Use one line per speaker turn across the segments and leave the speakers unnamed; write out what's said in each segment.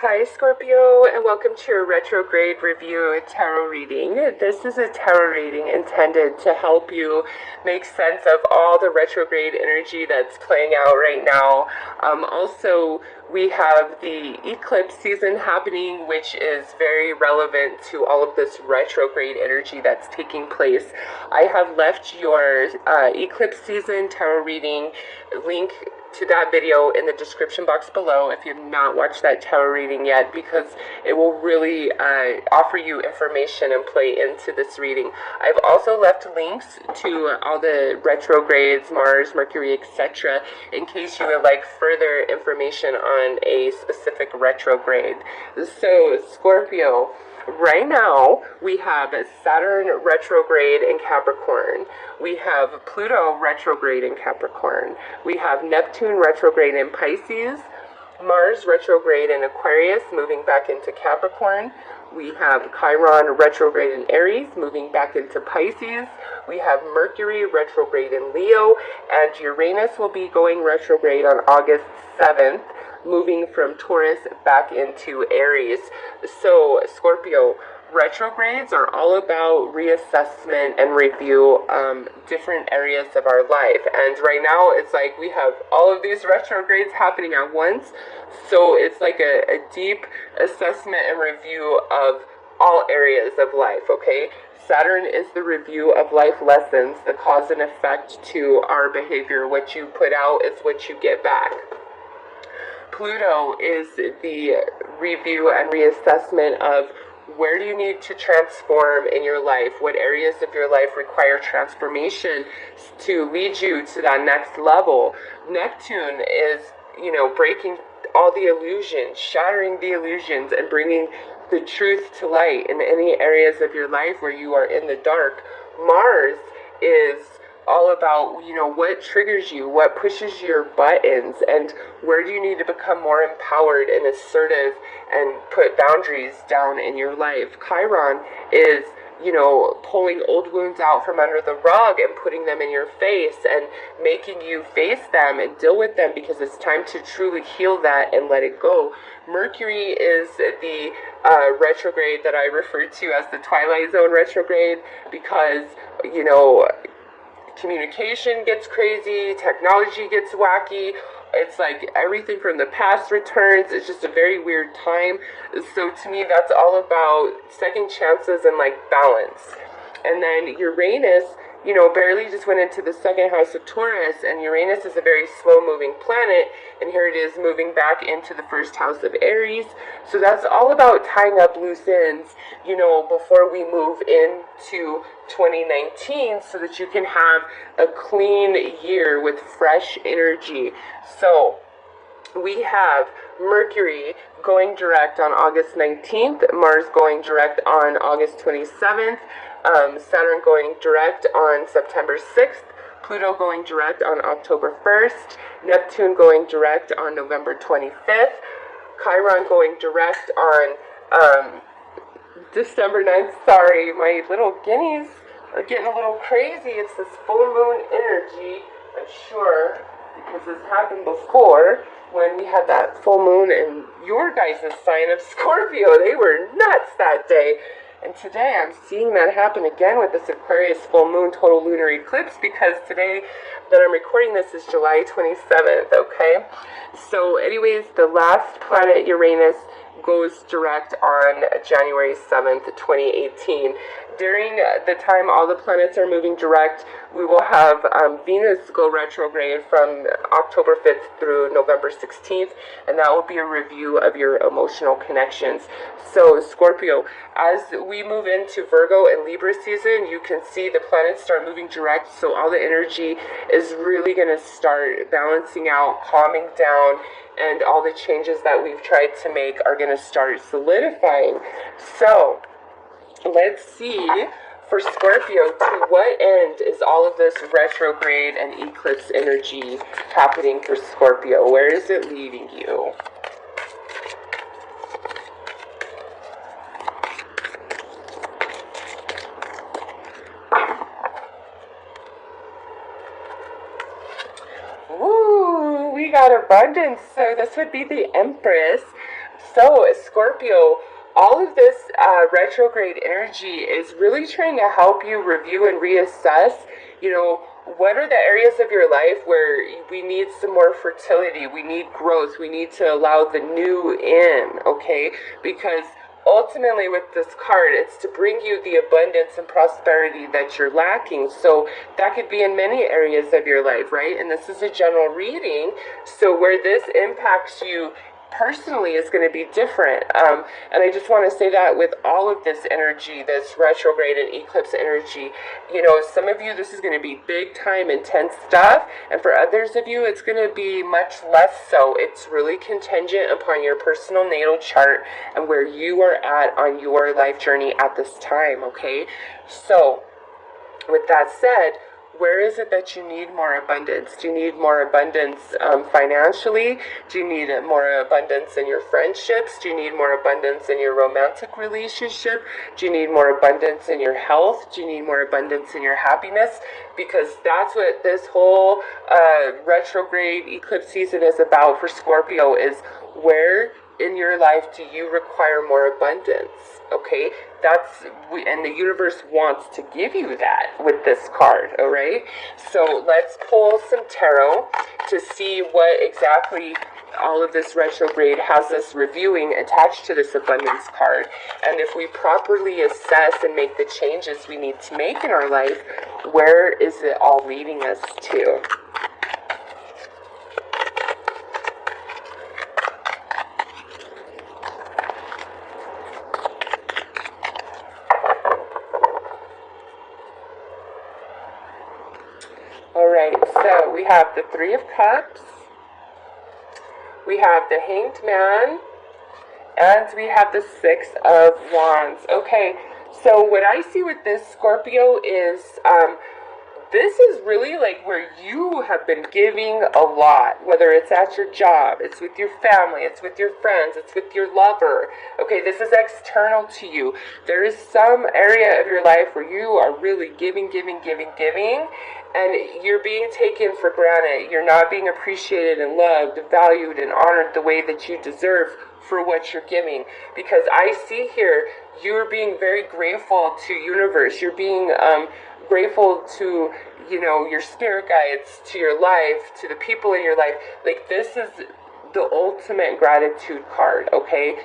Hi Scorpio, and welcome to your retrograde review tarot reading. This is a tarot reading intended to help you make sense of all the retrograde energy that's playing out right now. Also, we have the eclipse season happening, which is very relevant to all of this retrograde energy that's taking place. I have left your eclipse season tarot reading link to that video in the description box below if you have not watched that tarot reading yet, because it will really offer you information and play into this reading. I've also left links to all the retrogrades, Mars, Mercury, etc., in case you would like further information on a specific retrograde. So, Scorpio, right now, we have Saturn retrograde in Capricorn. We have Pluto retrograde in Capricorn. We have Neptune retrograde in Pisces. Mars retrograde in Aquarius, moving back into Capricorn. We have Chiron retrograde in Aries, moving back into Pisces. We have Mercury retrograde in Leo. And Uranus will be going retrograde on August 7th. Moving from Taurus back into Aries. So, Scorpio, retrogrades are all about reassessment and review different areas of our life. And right now, it's like we have all of these retrogrades happening at once. So, it's like a deep assessment and review of all areas of life, okay? Saturn is the review of life lessons, the cause and effect to our behavior. What you put out is what you get back. Pluto is the review and reassessment of where do you need to transform in your life, what areas of your life require transformation to lead you to that next level. Neptune is, breaking all the illusions, shattering the illusions, and bringing the truth to light in any areas of your life where you are in the dark. Mars is all about, what triggers you, what pushes your buttons, and where do you need to become more empowered and assertive and put boundaries down in your life. Chiron is, pulling old wounds out from under the rug and putting them in your face and making you face them and deal with them, because it's time to truly heal that and let it go. Mercury is the retrograde that I refer to as the Twilight Zone retrograde, because, communication gets crazy, technology gets wacky. It's like everything from the past returns. It's just a very weird time. So to me, that's all about second chances and balance. And then Uranus, barely just went into the second house of Taurus, and Uranus is a very slow-moving planet, and here it is moving back into the first house of Aries. So that's all about tying up loose ends, before we move into 2019, so that you can have a clean year with fresh energy. So we have Mercury going direct on August 19th, Mars going direct on August 27th, Saturn going direct on September 6th, Pluto going direct on October 1st, Neptune going direct on November 25th, Chiron going direct on December 9th. Sorry, my little guineas are getting a little crazy. It's this full moon energy, I'm sure, because this happened before when we had that full moon in your guys' sign of Scorpio. They were nuts that day. And today I'm seeing that happen again with this Aquarius full moon total lunar eclipse, because today that I'm recording this is July 27th, okay? So anyways, the last planet, Uranus, goes direct on January 7th, 2018. During the time all the planets are moving direct, we will have Venus go retrograde from October 5th through November 16th, and that will be a review of your emotional connections. So, Scorpio, as we move into Virgo and Libra season, you can see the planets start moving direct, so all the energy is really going to start balancing out, calming down, and all the changes that we've tried to make are going to start solidifying. So, let's see, for Scorpio, to what end is all of this retrograde and eclipse energy happening for Scorpio? Where is it leading you? Ooh, we got abundance. So this would be the Empress. So, Scorpio, all of this retrograde energy is really trying to help you review and reassess, what are the areas of your life where we need some more fertility, we need growth, we need to allow the new in, okay? Because ultimately with this card, it's to bring you the abundance and prosperity that you're lacking. So that could be in many areas of your life, right? And this is a general reading, so where this impacts you personally is going to be different. And I just want to say that with all of this energy, this retrograde and eclipse energy, some of you, this is going to be big time intense stuff, and for others of you, it's going to be much less so. It's really contingent upon your personal natal chart and where you are at on your life journey at this time, okay? So with that said, where is it that you need more abundance? Do you need more abundance financially? Do you need more abundance in your friendships? Do you need more abundance in your romantic relationship? Do you need more abundance in your health? Do you need more abundance in your happiness? Because that's what this whole retrograde eclipse season is about for Scorpio, is where in your life do you require more abundance? Okay, and the universe wants to give you that with this card, all right? So let's pull some tarot to see what exactly all of this retrograde has us reviewing attached to this abundance card. And if we properly assess and make the changes we need to make in our life, where is it all leading us to? Alright, so we have the Three of Cups, we have the Hanged Man, and we have the Six of Wands. Okay, so what I see with this, Scorpio, is this is really like where you have been giving a lot, whether it's at your job, it's with your family, it's with your friends, it's with your lover. Okay, this is external to you. There is some area of your life where you are really giving, and you're being taken for granted. You're not being appreciated and loved, valued, and honored the way that you deserve for what you're giving. Because I see here, you're being very grateful to universe. You're being grateful to, your spirit guides, to your life, to the people in your life. Like, this is the ultimate gratitude card, okay?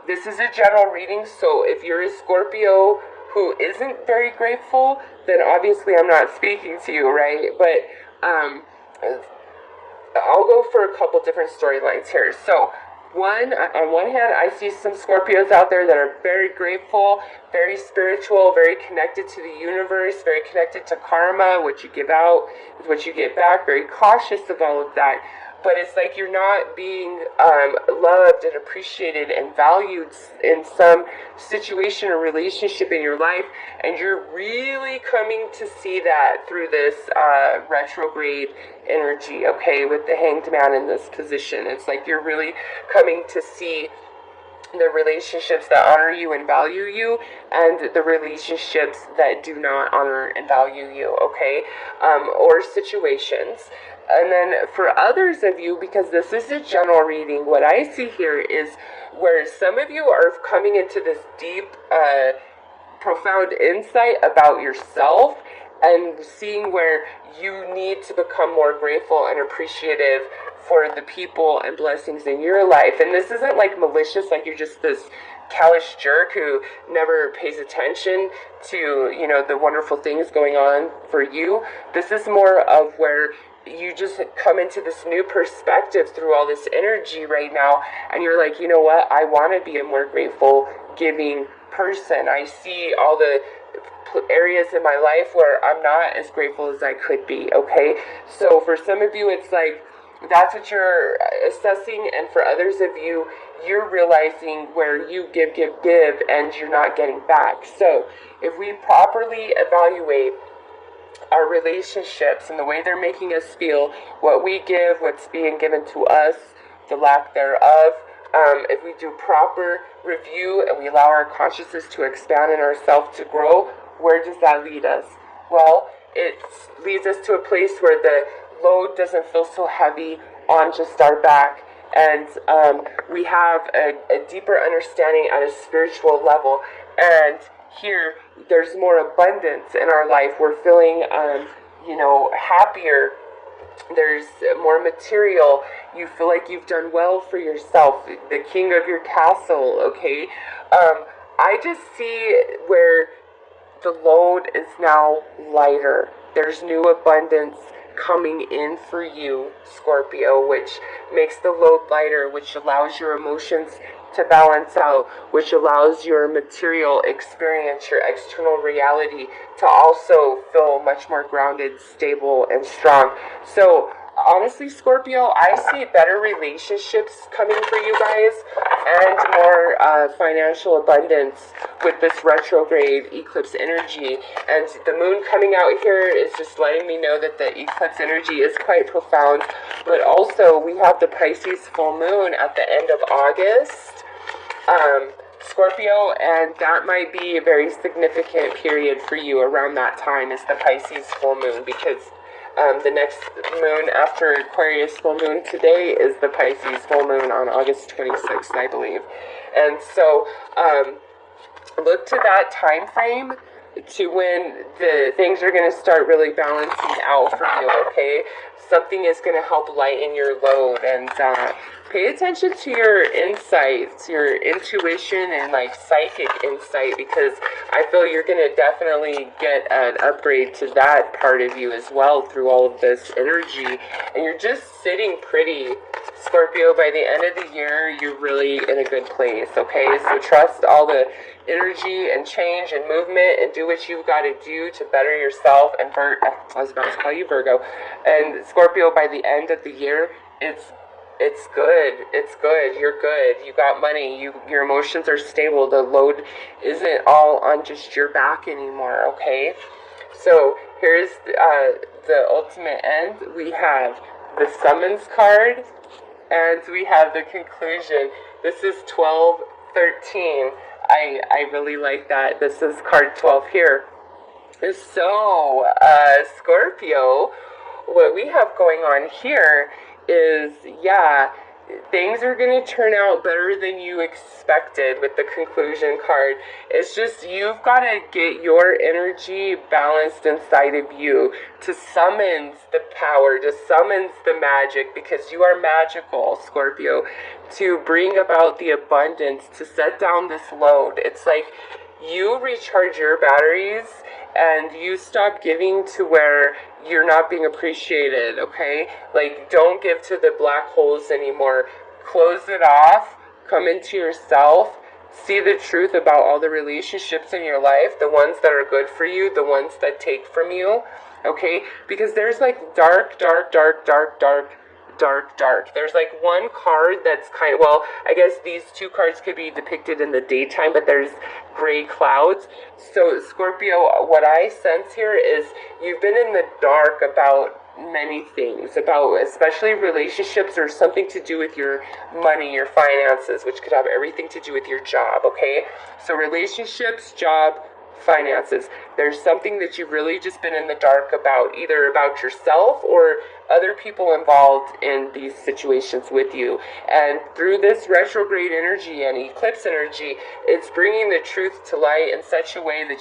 This is a general reading, so if you're a Scorpio who isn't very grateful, then obviously I'm not speaking to you, right? But I'll go for a couple different storylines here. So on one hand, I see some Scorpios out there that are very grateful, very spiritual, very connected to the universe, very connected to karma. What you give out is what you get back, very cautious of all of that. But it's like you're not being loved and appreciated and valued in some situation or relationship in your life, and you're really coming to see that through this retrograde energy, okay, with the Hanged Man in this position. It's like you're really coming to see the relationships that honor you and value you, and the relationships that do not honor and value you, okay, or situations. And then for others of you, because this is a general reading, what I see here is where some of you are coming into this deep, profound insight about yourself, and seeing where you need to become more grateful and appreciative for the people and blessings in your life. And this isn't like malicious, like you're just this callous jerk who never pays attention to, the wonderful things going on for you. This is more of where you just come into this new perspective through all this energy right now, and you're like, you know what, I want to be a more grateful, giving person. I see all the areas in my life where I'm not as grateful as I could be, okay? So for some of you, it's like, that's what you're assessing, and for others of you, you're realizing where you give, and you're not getting back. So if we properly evaluate our relationships and the way they're making us feel, what we give, what's being given to us, the lack thereof, if we do proper review and we allow our consciousness to expand in ourselves to grow, where does that lead us? Well, it leads us to a place where the load doesn't feel so heavy on just our back, and we have a deeper understanding at a spiritual level. And here, there's more abundance in our life. We're feeling, happier. There's more material. You feel like you've done well for yourself. The king of your castle, okay? I just see where the load is now lighter. There's new abundance coming in for you, Scorpio, which makes the load lighter, which allows your emotions to balance out, which allows your material experience, your external reality to also feel much more grounded, stable, and strong. So honestly, Scorpio, I see better relationships coming for you guys and more financial abundance with this retrograde eclipse energy. And the moon coming out here is just letting me know that the eclipse energy is quite profound. But also, we have the Pisces full moon at the end of August, Scorpio, and that might be a very significant period for you around that time is the Pisces full moon, because the next moon after Aquarius full moon today is the Pisces full moon on August 26th, I believe. And so look to that time frame to when the things are going to start really balancing out for you, okay? Something is going to help lighten your load, and pay attention to your insights, your intuition, and like psychic insight, because I feel you're going to definitely get an upgrade to that part of you as well through all of this energy. And you're just sitting pretty, Scorpio. By the end of the year, you're really in a good place, okay? So trust all the energy and change and movement and do what you've got to do to better yourself. And I was about to call you Virgo. And Scorpio, by the end of the year, it's good. It's good. You're good. You got money. Your emotions are stable. The load isn't all on just your back anymore, okay? So here's the ultimate end. We have the summons card, and we have the conclusion. This is 12-13. I really like that. This is card 12 here. So, Scorpio, what we have going on here is, things are going to turn out better than you expected with the conclusion card. It's just you've got to get your energy balanced inside of you to summons the power, to summons the magic, because you are magical, Scorpio, to bring about the abundance, to set down this load. It's like you recharge your batteries and you stop giving to where you're not being appreciated, okay? Like, don't give to the black holes anymore. Close it off, come into yourself, see the truth about all the relationships in your life, the ones that are good for you, the ones that take from you, okay? Because there's like dark. There's like one card that's kind of, well, I guess these two cards could be depicted in the daytime, but there's gray clouds. So Scorpio, what I sense here is you've been in the dark about many things, about especially relationships or something to do with your money, your finances, which could have everything to do with your job, okay? So relationships, job, finances. There's something that you've really just been in the dark about, either about yourself or other people involved in these situations with you. And through this retrograde energy and eclipse energy, it's bringing the truth to light in such a way that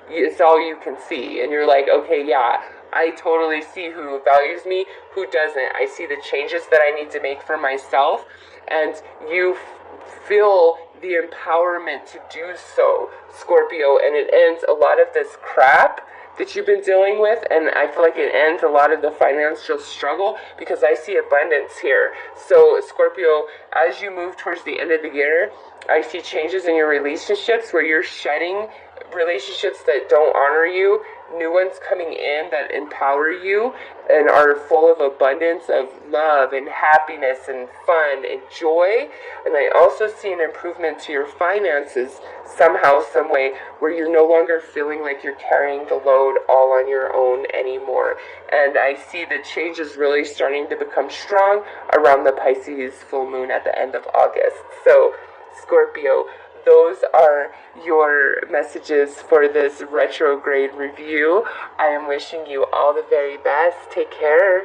it's all you can see. And you're like, okay, yeah, I totally see who values me, who doesn't. I see the changes that I need to make for myself. And you feel the empowerment to do so, Scorpio, and it ends a lot of this crap that you've been dealing with, and I feel like it ends a lot of the financial struggle, because I see abundance here. So Scorpio, as you move towards the end of the year, I see changes in your relationships where you're shedding relationships that don't honor you, new ones coming in that empower you and are full of abundance of love and happiness and fun and joy. And I also see an improvement to your finances somehow, some way, where you're no longer feeling like you're carrying the load all on your own anymore. And I see the changes really starting to become strong around the Pisces full moon at the end of August. So Scorpio, those are your messages for this retrograde review. I am wishing you all the very best. Take care.